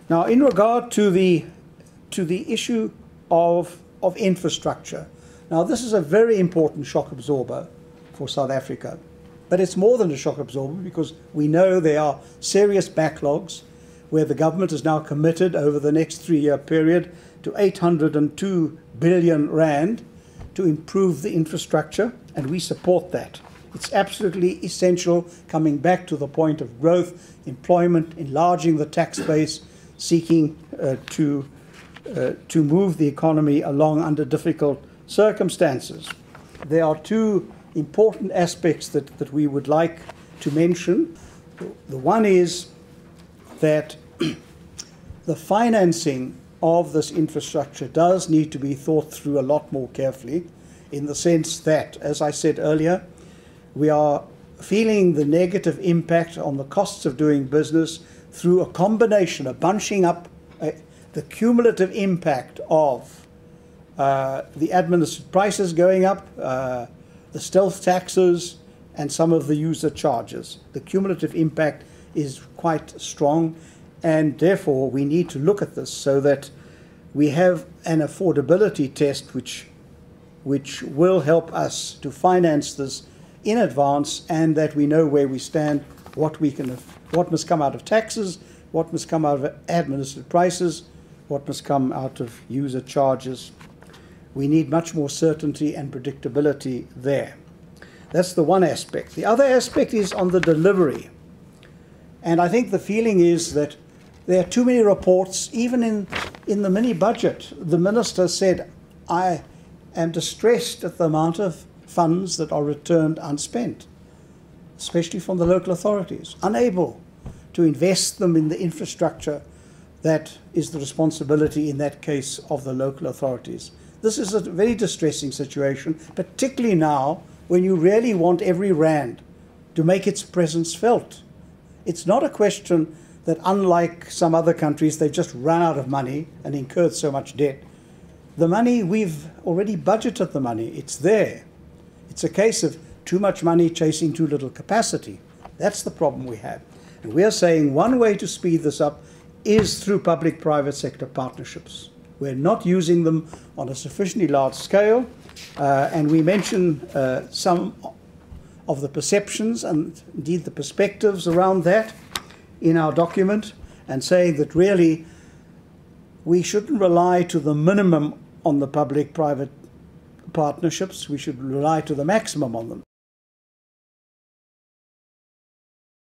Now, in regard to the issue of infrastructure, now this is a very important shock absorber for South Africa. But it's more than a shock absorber, because we know there are serious backlogs where the government is now committed over the next 3-year period to 802 billion rand to improve the infrastructure, and we support that. It's absolutely essential, coming back to the point of growth, employment, enlarging the tax base, seeking to move the economy along under difficult circumstances. There are two important aspects that we would like to mention. The one is that the financing of this infrastructure does need to be thought through a lot more carefully, in the sense that, as I said earlier, we are feeling the negative impact on the costs of doing business through a combination of bunching up the cumulative impact of the administered prices going up, the stealth taxes, and some of the user charges. The cumulative impact is quite strong, and therefore we need to look at this so that we have an affordability test which will help us to finance this in advance, and that we know where we stand, what must come out of taxes, what must come out of administered prices, what must come out of user charges. We need much more certainty and predictability there. That's the one aspect. The other aspect is on the delivery. And I think the feeling is that there are too many reports. Even in the mini budget, the minister said, I am distressed at the amount of funds that are returned unspent, especially from the local authorities, unable to invest them in the infrastructure that is the responsibility, in that case, of the local authorities. This is a very distressing situation, particularly now when you really want every rand to make its presence felt. It's not a question that, unlike some other countries, they've just run out of money and incurred so much debt. The money, we've already budgeted the money. It's there. It's a case of too much money chasing too little capacity. That's the problem we have. And we are saying one way to speed this up is through public-private sector partnerships. We're not using them on a sufficiently large scale, and we mention some of the perceptions and indeed the perspectives around that in our document, and saying that really we shouldn't rely to the minimum on the public-private partnerships. We should rely to the maximum on them.